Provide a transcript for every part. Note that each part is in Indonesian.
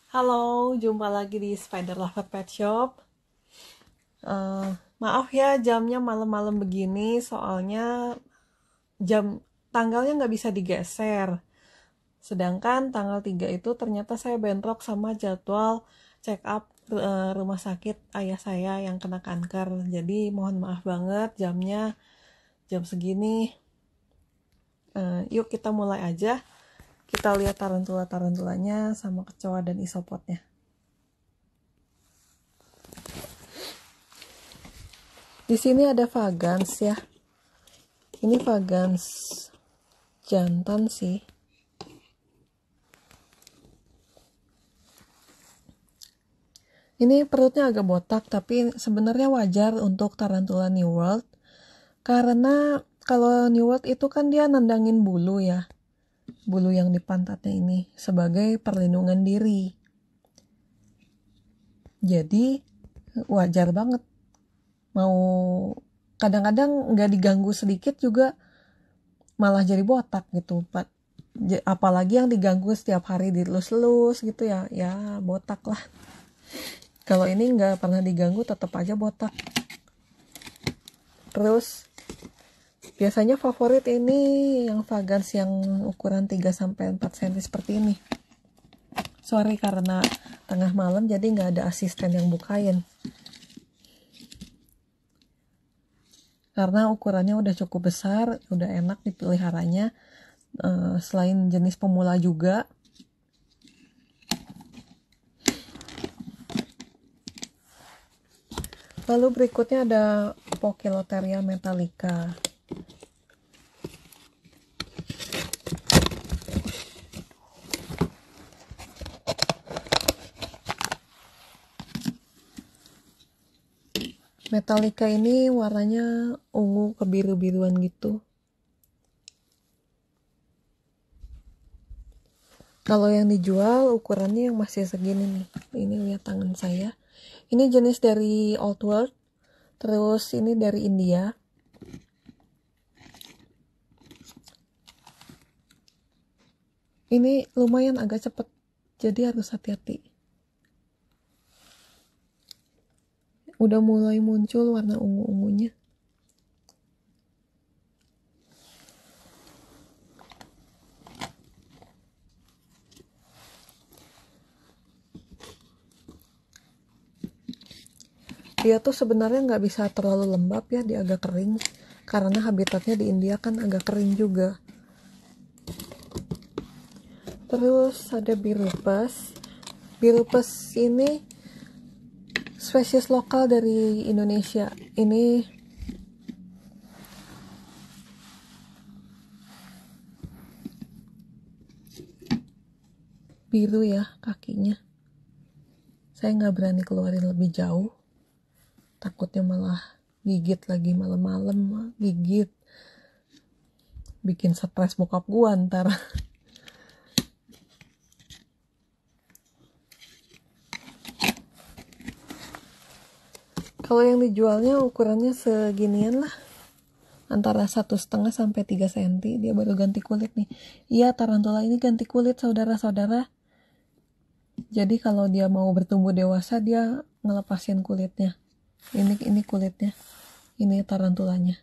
Halo, jumpa lagi di Spider Lover Pet Shop. Maaf ya jamnya malam-malam begini, soalnya jam tanggalnya nggak bisa digeser. Sedangkan tanggal 3 itu ternyata saya bentrok sama jadwal check up rumah sakit ayah saya yang kena kanker. Jadi mohon maaf banget jamnya jam segini. Yuk kita mulai aja. Kita lihat tarantula-tarantulanya sama kecoa dan isopodnya. Di sini ada vagans ya. Ini vagans jantan sih. Ini perutnya agak botak, tapi sebenarnya wajar untuk tarantula New World. Karena kalau New World itu kan dia nendangin bulu ya. Bulu yang di pantatnya ini sebagai perlindungan diri. Jadi wajar banget. Mau kadang-kadang nggak diganggu sedikit juga malah jadi botak gitu. Apalagi yang diganggu setiap hari dilus-lus gitu ya botak lah. Kalau ini nggak pernah diganggu tetap aja botak. Terus biasanya favorit ini yang vagans yang ukuran 3-4 cm seperti ini. Sorry karena tengah malam jadi nggak ada asisten yang bukain. Karena ukurannya udah cukup besar, udah enak dipeliharanya. Selain jenis pemula juga. Lalu berikutnya ada Poecilotheria metallica. Metallica ini warnanya ungu kebiru-biruan gitu. Kalau yang dijual ukurannya yang masih segini nih. Ini lihat tangan saya. Ini jenis dari Old World. Terus ini dari India. Ini lumayan agak cepet. Jadi harus hati-hati. Udah mulai muncul warna ungu-ungunya. Dia tuh sebenarnya nggak bisa terlalu lembab ya, dia agak kering. Karena habitatnya di India kan agak kering juga. Terus ada birupes. Birupes ini spesies lokal dari Indonesia. Ini biru ya kakinya. Saya nggak berani keluarin lebih jauh. Takutnya malah gigit lagi malam-malam. Gigit. Bikin stres bokap gua ntar. Kalau yang dijualnya ukurannya seginian lah. Antara 1,5 sampai 3 cm. Dia baru ganti kulit nih. Iya, tarantula ini ganti kulit saudara-saudara. Jadi kalau dia mau bertumbuh dewasa dia ngelepasin kulitnya. Ini kulitnya. Ini tarantulanya.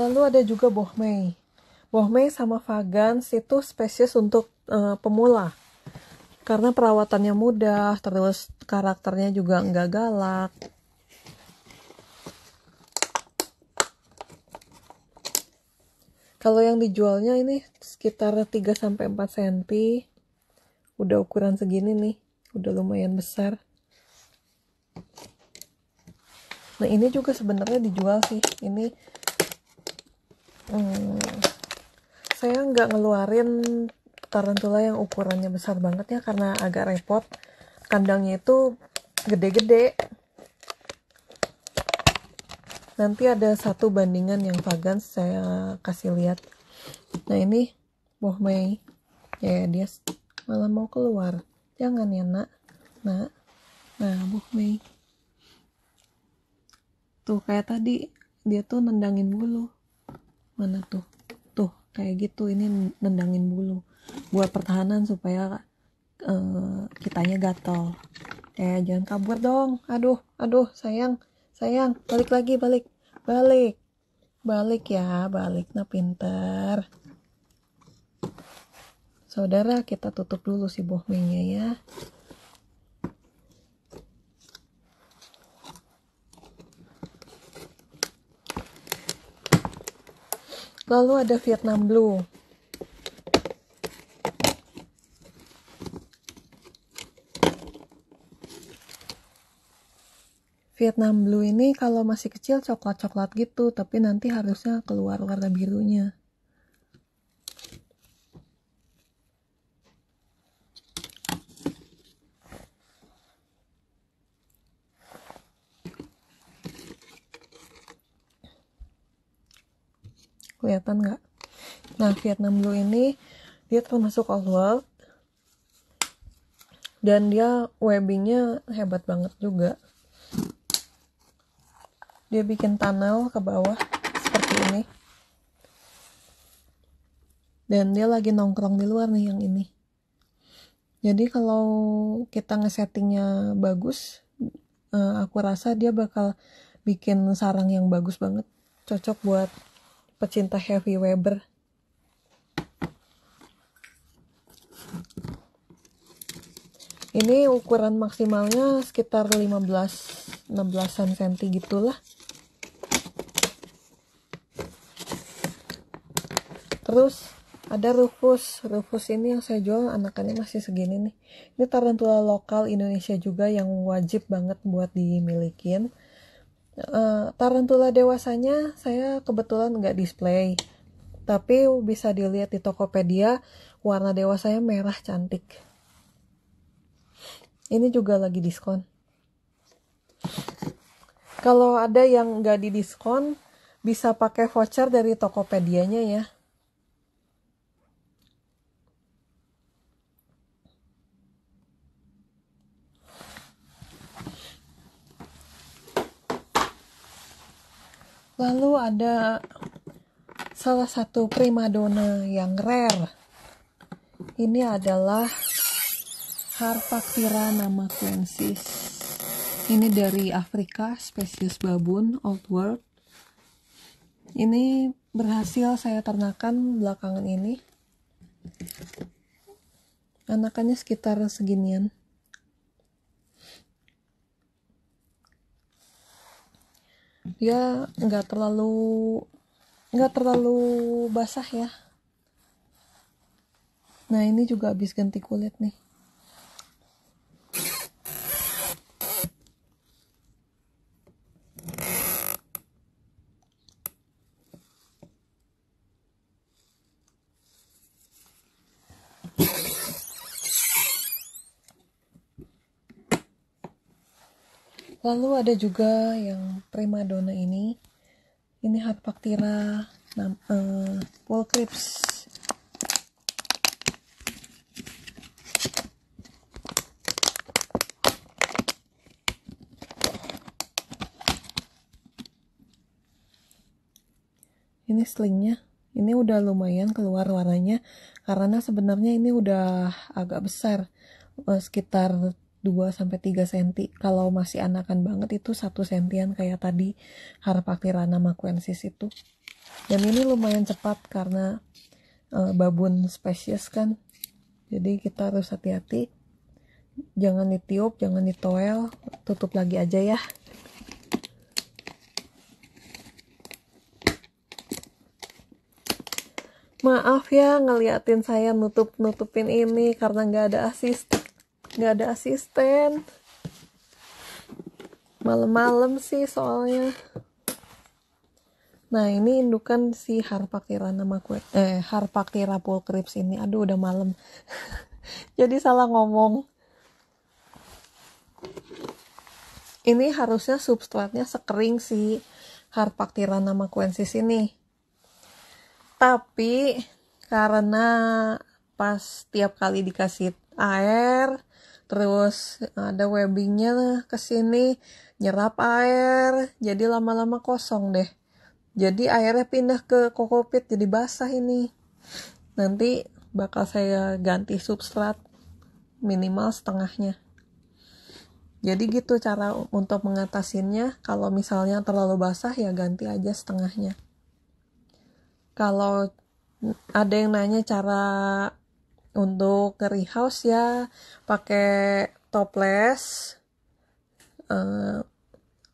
Lalu ada juga bohmei. Bohmei sama vagans itu spesies untuk pemula. Karena perawatannya mudah, terus karakternya juga nggak galak. Kalau yang dijualnya ini sekitar 3-4 cm. Udah ukuran segini nih. Udah lumayan besar. Nah ini juga sebenarnya dijual sih. Ini saya nggak ngeluarin tarantula yang ukurannya besar banget ya karena agak repot. Kandangnya itu gede-gede. Nanti ada satu bandingan yang vagans saya kasih lihat. Nah ini bohmei. Ya dia malah mau keluar. Jangan ya nak. Nah, Bu Mei. Tuh kayak tadi dia tuh nendangin bulu. Mana tuh? Tuh kayak gitu, ini nendangin bulu. Buat pertahanan supaya kitanya gatel. Jangan kabur dong. Aduh, sayang. Balik lagi, balik ya, balik. Nah, pinter. Saudara, kita tutup dulu si bohmenya ya. Lalu ada Vietnam Blue. Vietnam Blue ini kalau masih kecil coklat-coklat gitu, tapi nanti harusnya keluar warna birunya. Kelihatan nggak? Nah, Vietnam Blue ini dia termasuk old world dan dia webbingnya hebat banget juga. Dia bikin tunnel ke bawah seperti ini. Dan dia lagi nongkrong di luar nih yang ini. Jadi kalau kita ngesettingnya bagus, aku rasa dia bakal bikin sarang yang bagus banget. Cocok buat pecinta heavy webber. Ini ukuran maksimalnya sekitar 15-16 cm gitulah. Terus ada Rufus ini yang saya jual anakannya masih segini nih. Ini tarantula lokal Indonesia juga yang wajib banget buat dimilikin. Tarantula dewasanya saya kebetulan nggak display, tapi bisa dilihat di Tokopedia. Warna dewasanya merah cantik. Ini juga lagi diskon. Kalau ada yang nggak di diskon, bisa pakai voucher dari Tokopedia-nya ya. Lalu ada salah satu primadona yang rare. Ini adalah Harpactira namaquensis. Ini dari Afrika, spesies babun, old world. Ini berhasil saya ternakan belakangan ini. Anakannya sekitar seginian. Dia nggak terlalu basah ya. Nah, ini juga habis ganti kulit nih. Lalu ada juga yang primadona ini. Ini Harpactira Pulchrips. Ini slingnya. Ini udah lumayan keluar warnanya karena sebenarnya ini udah agak besar, sekitar 2-3 cm. Kalau masih anakan banget itu 1 cm kayak tadi Harpactira namaquensis itu. Dan ini lumayan cepat karena babun spesies kan. Jadi kita harus hati-hati. Jangan ditiup, jangan ditoel, tutup lagi aja ya. Maaf ya ngeliatin saya nutupin ini karena nggak ada asisten. Malam-malam sih soalnya. Nah, ini indukan si Harpactira Harpactira Pulchrips ini. Aduh, udah malam. Jadi salah ngomong. Ini harusnya substratnya sekering si Harpactira namaquensis ini. Tapi karena pas tiap kali dikasih air terus ada webbingnya ke sini, nyerap air, jadi lama-lama kosong deh. Jadi airnya pindah ke kokopit, jadi basah ini. Nanti bakal saya ganti substrat minimal setengahnya. Jadi gitu cara untuk mengatasinya. Kalau misalnya terlalu basah ya ganti aja setengahnya. Kalau ada yang nanya cara untuk nge-rehouse ya pakai toples,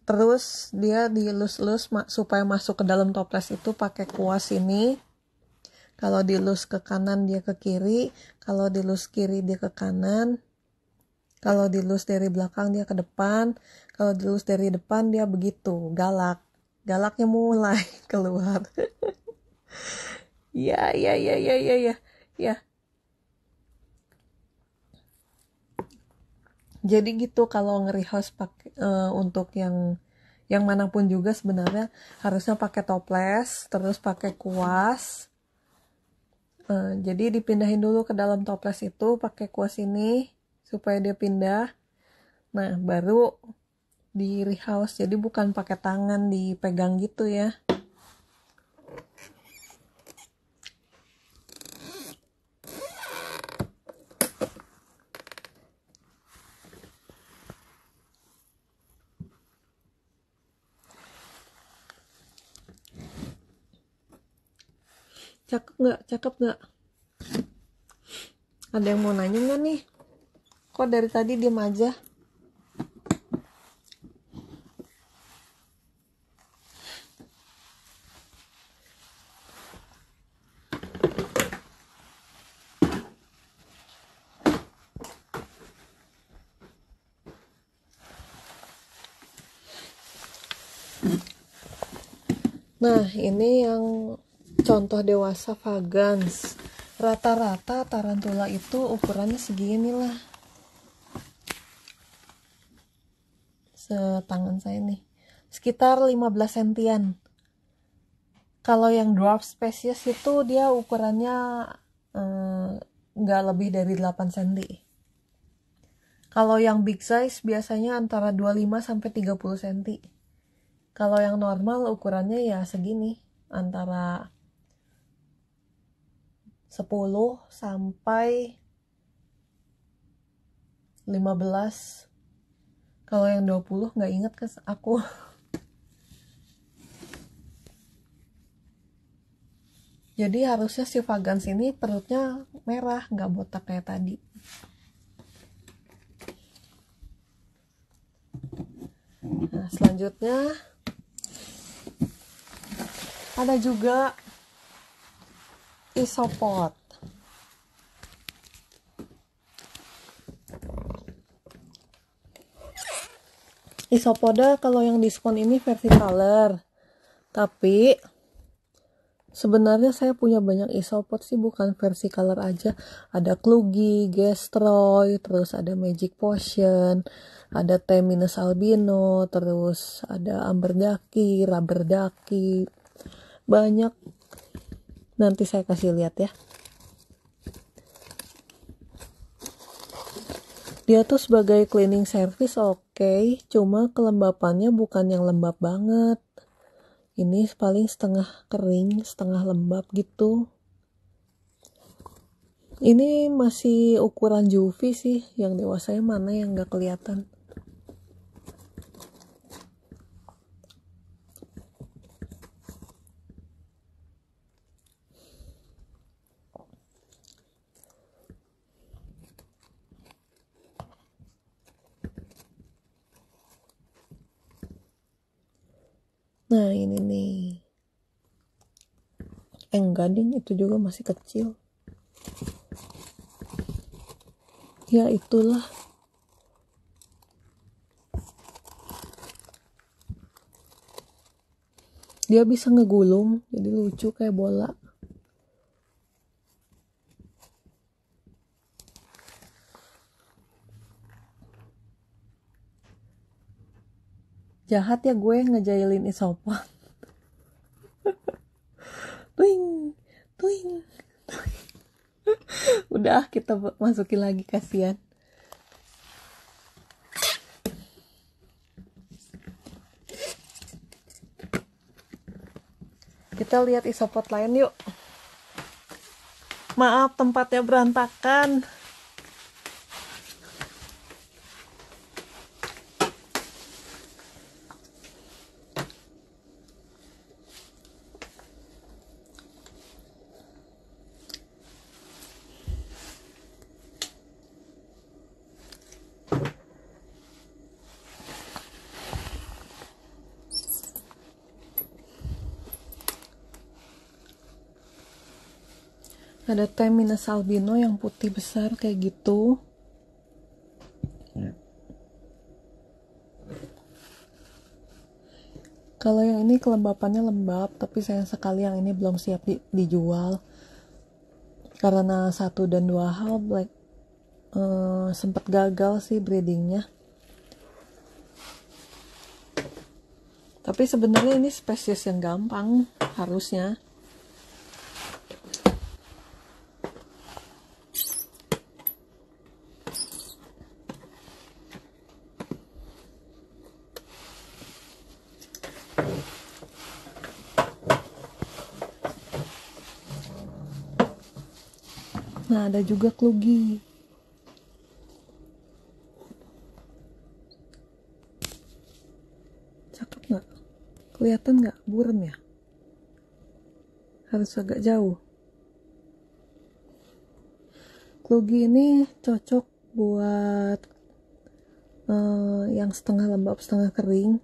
terus dia dielus-elus supaya masuk ke dalam toples itu pakai kuas ini. Kalau dielus ke kanan dia ke kiri, kalau dielus kiri dia ke kanan, kalau dielus dari belakang dia ke depan, kalau dielus dari depan dia begitu, galaknya mulai keluar. Ya. Jadi gitu kalau nge-rehouse pakai untuk yang manapun juga sebenarnya harusnya pakai toples, terus pakai kuas. Jadi dipindahin dulu ke dalam toples itu pakai kuas ini supaya dia pindah. Nah, baru di rehouse. Jadi bukan pakai tangan dipegang gitu ya. Cakep nggak? Ada yang mau nanya nggak nih? Kok dari tadi diem aja? Nah, ini yang contoh dewasa vagans. Rata-rata tarantula itu ukurannya segini lah. Setangan saya nih. Sekitar 15 sentian. Kalau yang dwarf species itu dia ukurannya nggak lebih dari 8 cm. Kalau yang big size biasanya antara 25 sampai 30 cm. Kalau yang normal ukurannya ya segini, antara 10 sampai 15. Kalau yang 20 nggak inget ke aku. Jadi harusnya si vagans ini perutnya merah, nggak botak kayak tadi. Nah, selanjutnya ada juga isopod. Isopoda kalau yang diskon ini versi color. Tapi sebenarnya saya punya banyak isopod sih, bukan versi color aja. Ada Klugi, Gestroy, terus ada Magic Potion, ada T minus albino, terus ada Amberdaki, Rubberdaki. Banyak. Nanti saya kasih lihat ya. Dia tuh sebagai cleaning service oke, cuma kelembapannya bukan yang lembab banget. Ini paling setengah kering, setengah lembab gitu. Ini masih ukuran Juvi sih, yang dewasanya mana yang nggak kelihatan. Nah ini nih. Enggak ding, itu juga masih kecil. Ya itulah. Dia bisa ngegulung, jadi lucu kayak bola. Jahat ya gue ngejailin isopod. Tuing, tuing, tuing. Udah kita masukin lagi, kasihan. Kita lihat isopod lain yuk. Maaf tempatnya berantakan. Ada teh minus albino yang putih besar kayak gitu. Kalau yang ini kelembapannya lembab, tapi sayang sekali yang ini belum siap dijual. Karena 1 dan 2 hal sempat gagal sih breedingnya. Tapi sebenarnya ini spesies yang gampang harusnya. Nah, ada juga klugi. Cakep nggak? Kelihatan nggak burem ya? Harus agak jauh. Klugi ini cocok buat yang setengah lembab setengah kering.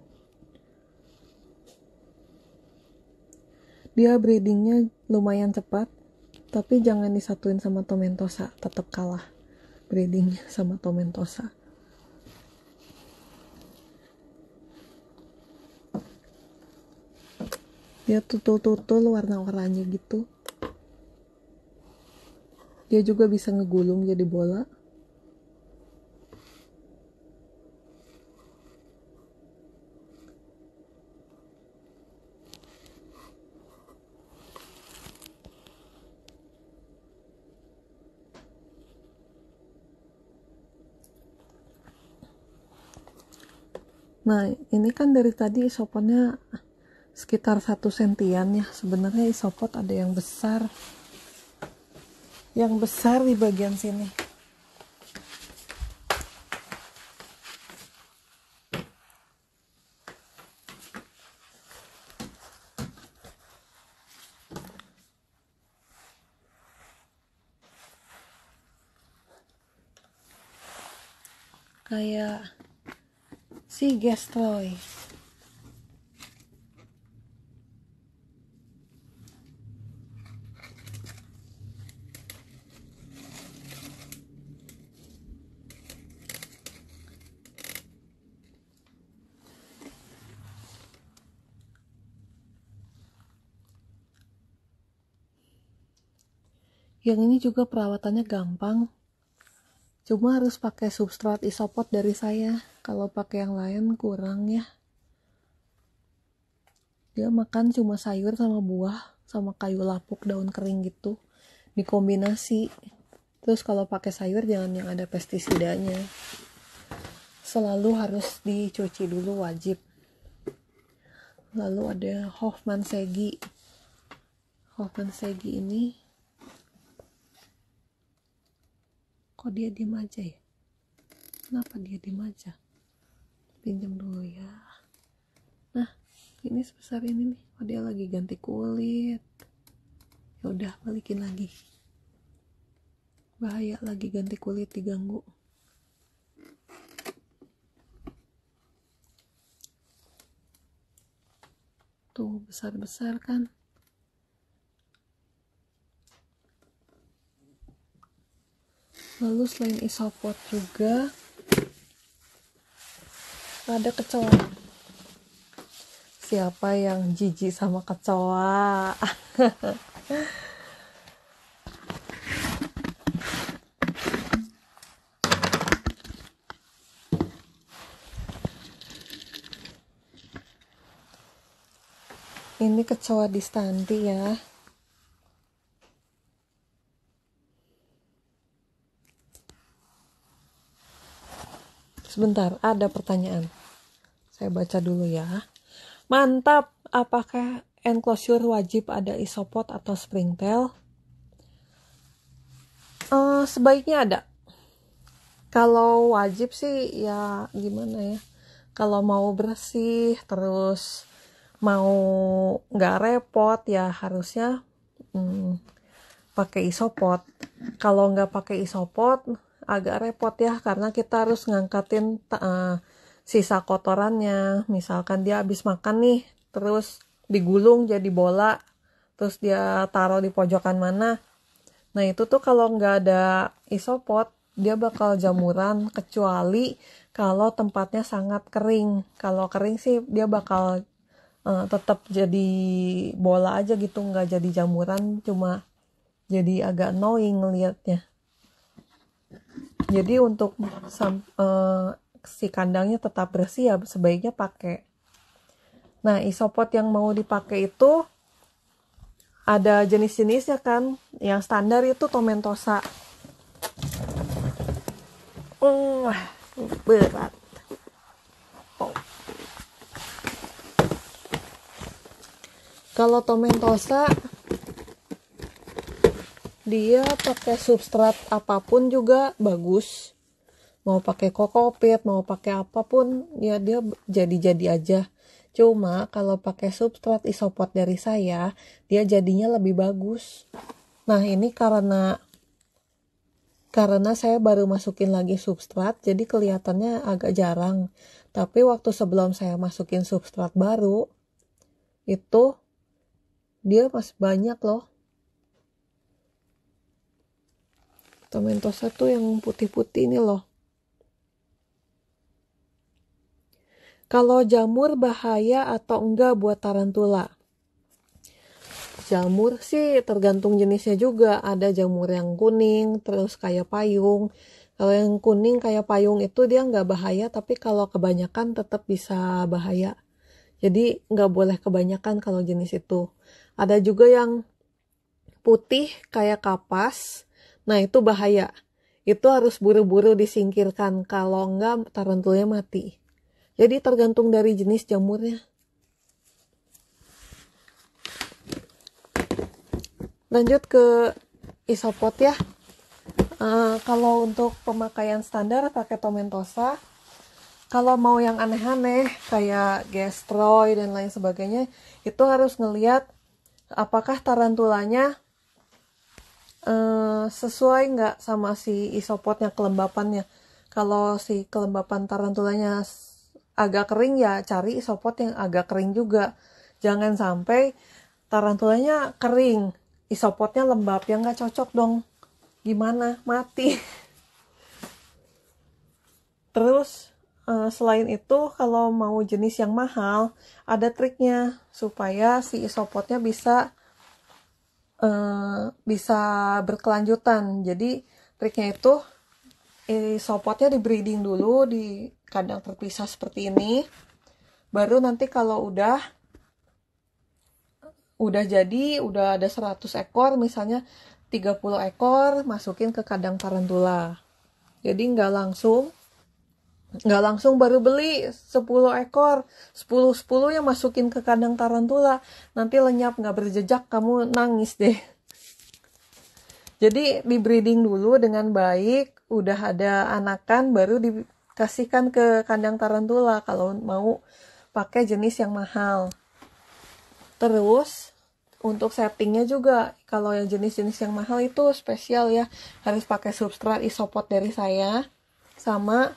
Dia breedingnya lumayan cepat, tapi jangan disatuin sama tomentosa, tetap kalah breedingnya sama tomentosa. Dia tutul-tutul warna-warnanya gitu. Dia juga bisa ngegulung jadi bola. Nah, ini kan dari tadi isopodnya sekitar 1 sentian ya. Sebenarnya isopod ada yang besar. Yang besar di bagian sini. Kayak si Gestroy. Yang ini juga perawatannya gampang. Cuma harus pakai substrat isopod dari saya. Kalau pakai yang lain kurang ya. Dia makan cuma sayur sama buah, sama kayu lapuk daun kering gitu. Dikombinasi. Terus kalau pakai sayur jangan yang ada pestisidanya. Selalu harus dicuci dulu, wajib. Lalu ada Hoffman Segi. Hoffman Segi ini kok dia diem aja ya? Kenapa dia diem aja? Pinjam dulu ya. Nah, ini sebesar ini nih. Oh, dia lagi ganti kulit. Ya udah, balikin lagi. Bahaya lagi ganti kulit, diganggu. Tuh, besar-besar kan? Lalu selain isopod juga ada kecoa. Siapa yang jijik sama kecoa? Ini kecoa di standi ya. Sebentar, ada pertanyaan. Saya baca dulu ya. Mantap, apakah enclosure wajib ada isopod atau springtail? Sebaiknya ada. Kalau wajib sih ya gimana ya, kalau mau bersih terus mau nggak repot ya harusnya pakai isopod. Kalau nggak pakai isopod agak repot ya, karena kita harus ngangkatin sisa kotorannya. Misalkan dia habis makan nih, terus digulung jadi bola, terus dia taruh di pojokan mana. Nah itu tuh kalau nggak ada isopod, dia bakal jamuran, kecuali kalau tempatnya sangat kering. Kalau kering sih dia bakal tetap jadi bola aja gitu, nggak jadi jamuran, cuma jadi agak annoying ngelihatnya. Jadi untuk si kandangnya tetap bersih ya sebaiknya pakai. Nah isopod yang mau dipakai itu ada jenis-jenisnya kan. Yang standar itu tomentosa. Berat. Oh. Kalau tomentosa dia pakai substrat apapun juga bagus. Mau pakai kokopit, mau pakai apapun ya dia jadi-jadi aja. Cuma kalau pakai substrat isopod dari saya, dia jadinya lebih bagus. Nah ini karena saya baru masukin lagi substrat, jadi kelihatannya agak jarang. Tapi waktu sebelum saya masukin substrat baru, itu dia masih banyak loh. Tomentosa tuh yang putih-putih ini loh. Kalau jamur bahaya atau enggak buat tarantula? Jamur sih tergantung jenisnya juga. Ada jamur yang kuning, terus kayak payung. Kalau yang kuning kayak payung itu dia nggak bahaya, tapi kalau kebanyakan tetap bisa bahaya. Jadi nggak boleh kebanyakan kalau jenis itu. Ada juga yang putih kayak kapas. Nah itu bahaya. Itu harus buru-buru disingkirkan. Kalau enggak tarantulanya mati. Jadi tergantung dari jenis jamurnya. Lanjut ke isopod ya. Kalau untuk pemakaian standar pakai tomentosa. Kalau mau yang aneh-aneh kayak gestroy dan lain sebagainya, itu harus ngelihat apakah tarantulanya sesuai nggak sama si isopodnya, kelembapannya. Kalau si kelembapan tarantulanya agak kering ya cari isopod yang agak kering juga. Jangan sampai tarantulanya kering, isopodnya lembab, ya nggak cocok dong. Gimana? Mati. Terus selain itu kalau mau jenis yang mahal, ada triknya supaya si isopodnya bisa berkelanjutan. Jadi triknya itu isopodnya di breeding dulu di kandang terpisah seperti ini. Baru nanti kalau udah jadi, udah ada 100 ekor misalnya, 30 ekor masukin ke kandang tarantula. Jadi nggak langsung baru beli 10 ekor, 10 yang masukin ke kandang tarantula. Nanti lenyap nggak berjejak, kamu nangis deh. Jadi di breeding dulu dengan baik, udah ada anakan baru dikasihkan ke kandang tarantula kalau mau pakai jenis yang mahal. Terus untuk settingnya juga, kalau yang jenis-jenis yang mahal itu spesial ya, harus pakai substrat isopod dari saya, sama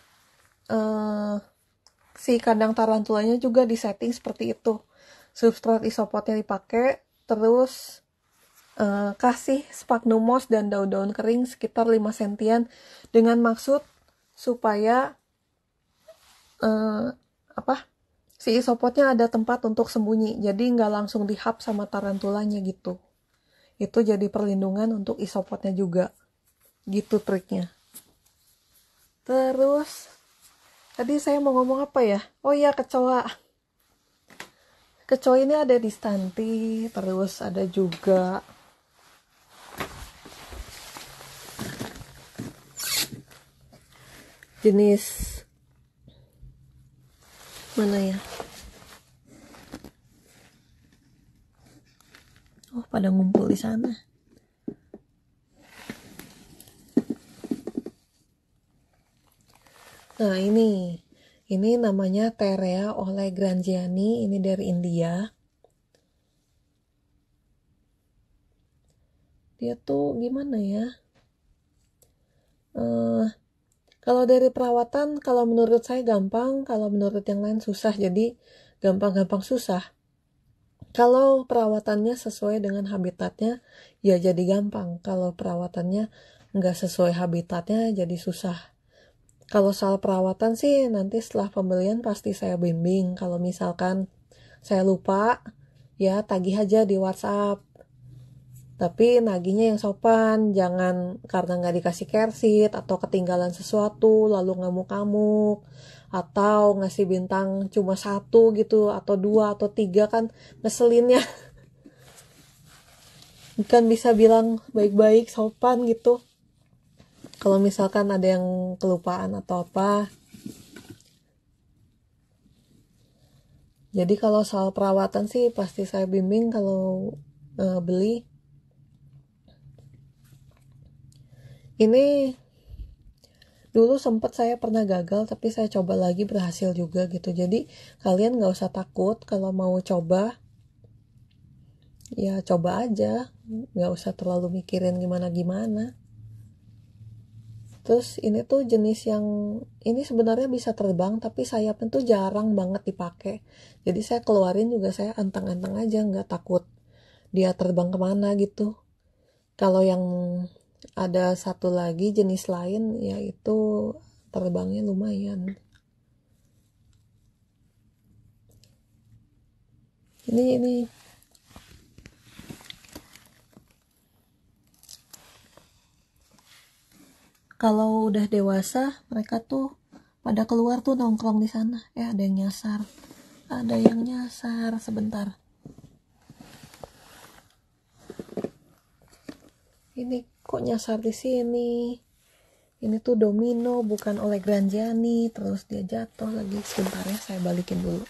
si kandang tarantulanya juga disetting seperti itu. Substrat isopodnya dipakai, terus kasih sphagnum moss dan daun-daun kering sekitar 5 sentian dengan maksud supaya si isopodnya ada tempat untuk sembunyi, jadi nggak langsung dihap sama tarantulanya gitu. Itu jadi perlindungan untuk isopodnya juga, gitu triknya. Terus tadi saya mau ngomong apa ya? Oh iya, kecoa ini ada di Stanti, terus ada juga jenis mana ya, Oh, pada ngumpul di sana. Nah, ini namanya Terea Olegrangiani, ini dari India. Dia tuh gimana ya? Kalau dari perawatan, kalau menurut saya gampang, kalau menurut yang lain susah. Jadi gampang-gampang susah. Kalau perawatannya sesuai dengan habitatnya, ya jadi gampang. Kalau perawatannya nggak sesuai habitatnya, jadi susah. Kalau soal perawatan sih, nanti setelah pembelian pasti saya bimbing. Kalau misalkan saya lupa, ya tagih aja di WhatsApp. Tapi nagihnya yang sopan, jangan karena nggak dikasih kersit atau ketinggalan sesuatu lalu ngamuk-ngamuk atau ngasih bintang cuma 1 gitu atau 2 atau 3 kan ngeselin ya. Kan bisa bilang baik-baik sopan gitu. Kalau misalkan ada yang kelupaan atau apa. Jadi kalau soal perawatan sih pasti saya bimbing kalau beli. Ini dulu sempat saya pernah gagal tapi saya coba lagi berhasil juga gitu. Jadi kalian nggak usah takut kalau mau coba, ya coba aja, nggak usah terlalu mikirin gimana-gimana. Terus ini tuh jenis yang ini sebenarnya bisa terbang tapi sayapnya tuh jarang banget dipakai. Jadi saya keluarin juga saya anteng-anteng aja, nggak takut dia terbang kemana gitu. Kalau yang ada satu lagi jenis lain yaitu terbangnya lumayan. Ini kalau udah dewasa mereka tuh pada keluar tuh nongkrong di sana. Ada yang nyasar. Ada yang nyasar sebentar. Ini kok nyasar di sini? Ini tuh domino bukan Olegrangiani. Terus dia jatuh lagi. Sebentar ya, saya balikin dulu.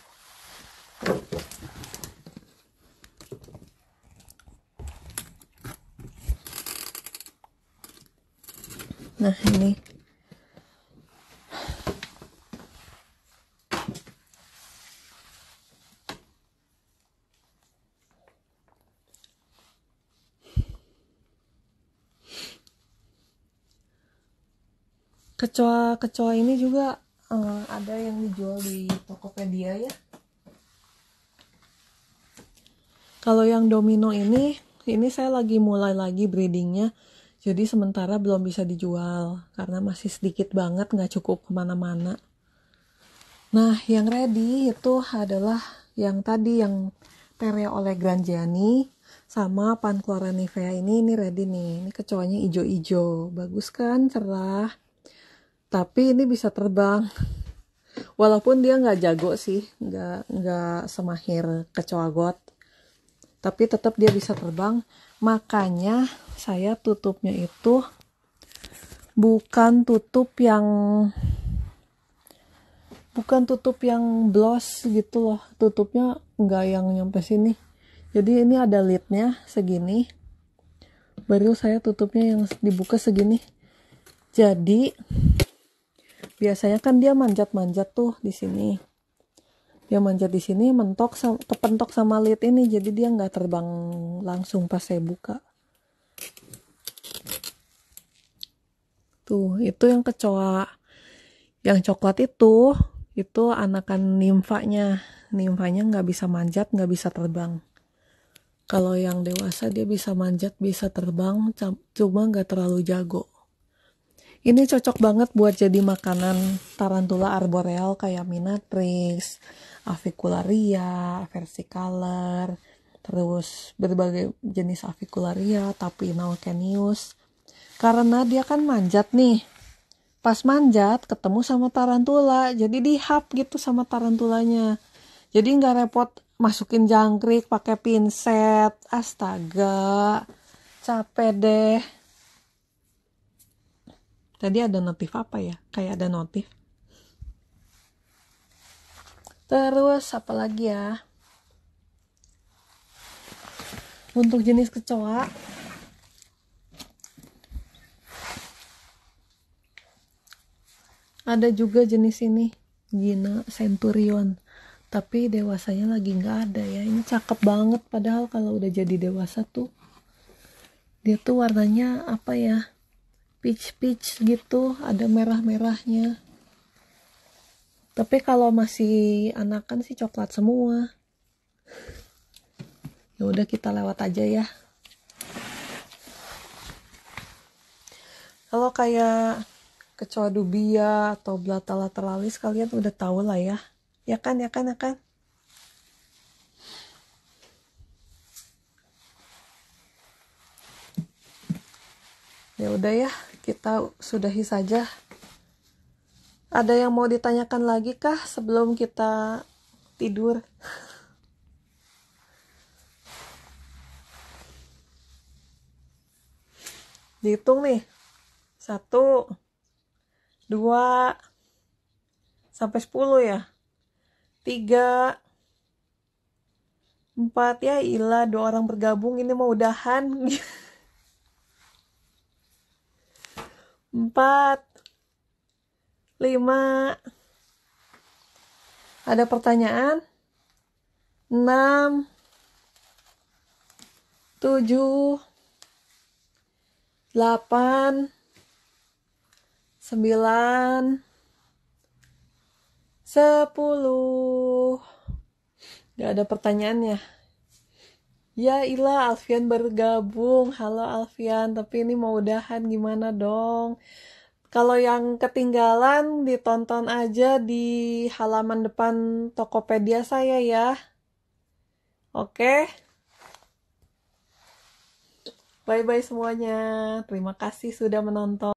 Nah ini kecoa ini juga ada yang dijual di Tokopedia ya. Kalau yang domino ini saya lagi mulai lagi breedingnya. Jadi sementara belum bisa dijual karena masih sedikit banget, nggak cukup kemana-mana. Nah, yang ready itu adalah yang tadi yang Terea Olegrangiani sama Panchloranifera ini ready nih. Ini kecoanya ijo-ijo, bagus kan, cerah. Tapi ini bisa terbang. Walaupun dia nggak jago sih, nggak semahir kecoa got. Tapi tetap dia bisa terbang. Makanya saya tutupnya itu bukan tutup yang bloss gitu loh, tutupnya nggak yang nyampe sini. Jadi ini ada lidnya segini, baru saya tutupnya yang dibuka segini. Jadi biasanya kan dia manjat-manjat tuh di sini, dia manjat di sini, kepentok sama lid ini, jadi dia nggak terbang langsung pas saya buka. Tuh, itu yang kecoa yang coklat itu anakan nimfanya nggak bisa manjat, nggak bisa terbang. Kalau yang dewasa dia bisa manjat, bisa terbang, cuma nggak terlalu jago. Ini cocok banget buat jadi makanan tarantula arboreal kayak Minatrix, Avicularia, versicolor, terus berbagai jenis Avicularia, Tapinaucenius. Karena dia kan manjat nih. Pas manjat ketemu sama tarantula, jadi dihap gitu sama tarantulanya. Jadi nggak repot masukin jangkrik pakai pinset. Astaga, capek deh. Tadi ada notif apa ya? Kayak ada notif. Terus apa lagi ya? Untuk jenis kecoa, ada juga jenis ini, Gina Centurion. Tapi dewasanya lagi nggak ada ya. Ini cakep banget, padahal kalau udah jadi dewasa tuh, dia tuh warnanya apa ya? Peach gitu, ada merah-merahnya. Tapi kalau masih anakan sih coklat semua. Ya udah kita lewat aja ya. Kalau kayak kecoa dubia atau Blatta lateralis kalian udah tahu lah ya. Ya kan. Ya udah ya, kita sudahi saja. Ada yang mau ditanyakan lagi kah sebelum kita tidur? Dihitung nih. 1, 2, sampai 10 ya. 3, 4 ya ilah 2 orang bergabung ini mau udahan. 4, 5. Ada pertanyaan? 6, 7, 8, 9, 10. Gak ada pertanyaannya. Ya ilah Alfian baru gabung. Halo Alfian, tapi ini mau udahan gimana dong? Kalau yang ketinggalan ditonton aja di halaman depan Tokopedia saya ya. Oke? Bye-bye semuanya. Terima kasih sudah menonton.